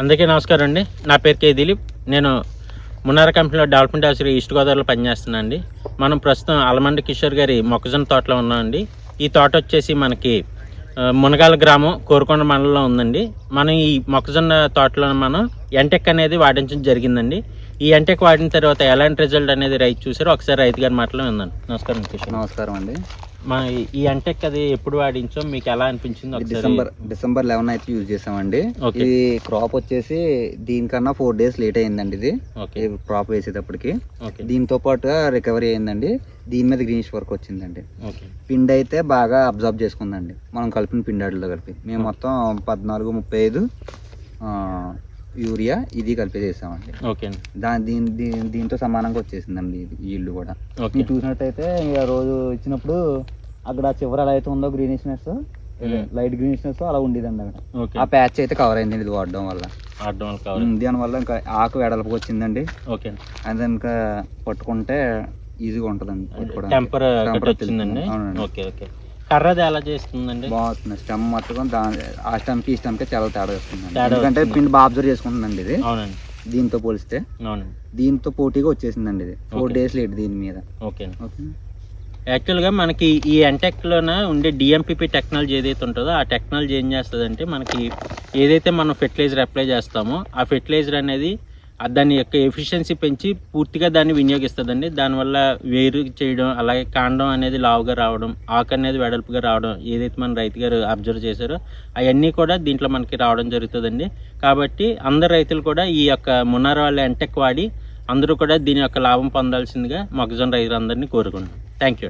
అందరికీ నమస్కారం అండి. నా పేరు కే దిలీప్. నేను మున్నార కంపెనీలో డెవలప్మెంట్ ఆఫీసర్ ఈస్ట్ గోదావరిలో పనిచేస్తున్నాను అండి. మనం ప్రస్తుతం అలమండి కిషోర్ గారి మొక్కజొన్న తోటలో ఉన్నామండి. ఈ తోట వచ్చేసి మనకి మునగాల గ్రామం కోరుకొండ మండలంలో ఉందండి. మనం ఈ మొక్కజొన్న తోటలో మనం ఎంటెక్ అనేది వాడించడం జరిగిందండి. ఈ ఎంటెక్ వాడిన తర్వాత ఎలాంటి రిజల్ట్ అనేది రైతు చూసారో ఒకసారి రైతు గారి మాటలో విన్నాను. నమస్కారం కిషోర్. నమస్కారం అండి. మా ఈ ఎంటెక్ అది ఎప్పుడు వాడించాం, మీకు ఎలా అనిపించింది? డిసెంబర్ 11 అయితే యూజ్ చేసామండి. ఈ క్రాప్ వచ్చేసి దీనికన్నా 4 days లేట్ అయిందండి. ఇది క్రాప్ వేసేటప్పటికి దీంతో పాటు రికవరీ అయిందండి. దీని మీద గ్రీనిష్ వర్క్ వచ్చిందండి. పిండి అయితే బాగా అబ్జర్వ్ చేసుకుందండి. మనం కలిపిన పిండాడిలో కలిపి మేము మొత్తం 14-35 యూరియా ఇది కలిపి చేసామండి. దీంతో సమానంగా వచ్చేసిందండి ఈ ఇల్లు కూడా. మీరు చూసినట్టయితే రోజు ఇచ్చినప్పుడు అక్కడ చివరి ఎలా అయితే ఉందో గ్రీనిష్నెస్, లైట్ గ్రీనిష్నెస్ అలా ఉండేదండి అక్కడ. ఆ ప్యాచ్ అయితే కవర్ అయింది ఇది వాడడం వల్ల. దానివల్ల ఇంకా ఆకు వెడల్పుకి వచ్చిందండి. అది ఇంకా పట్టుకుంటే ఈజీగా ఉంటుందండి. కర్రది ఎలా చేస్తుందండి? బాగుంటుంది. స్టెమ్ మొత్తం ఆ స్టెమ్కి ఈ స్టెమ్కి చాలా తేడా వస్తుందండి. ఎందుకంటే పిండి బాగా అబ్జర్వ్ చేసుకుంటుందండి ఇది. దీంతో పోలిస్తే దీంతో పోటీగా వచ్చేసిందండి. ఇది 4 days లేట్ దీని మీద. యాక్చువల్గా మనకి ఈ ఎంటెక్లోన ఉండే డిఎంపిపి టెక్నాలజీ ఏదైతే ఉంటుందో ఆ టెక్నాలజీ ఏం చేస్తుందంటే మనకి ఏదైతే మనం ఫెర్టిలైజర్ అప్లై చేస్తామో ఆ ఫెర్టిలైజర్ అనేది దాని యొక్క ఎఫిషియన్సీ పెంచి పూర్తిగా దాన్ని వినియోగిస్తుందండి. దానివల్ల వేరు చేయడం, అలాగే కాండం అనేది లావుగా రావడం, ఆకు అనేది వెడల్పుగా రావడం ఏదైతే మన రైతు గారు అబ్జర్వ్ చేశారో అవన్నీ కూడా దీంట్లో మనకి రావడం జరుగుతుందండి. కాబట్టి అందరు రైతులు కూడా ఈ యొక్క మున్నార వాళ్ళ ఎంటెక్ వాడి అందరూ కూడా దీని యొక్క లాభం పొందాల్సిందిగా మొక్కజొన్న రైతులందరినీ కోరుకుంటున్నాం. థ్యాంక్ యూ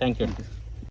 అండి.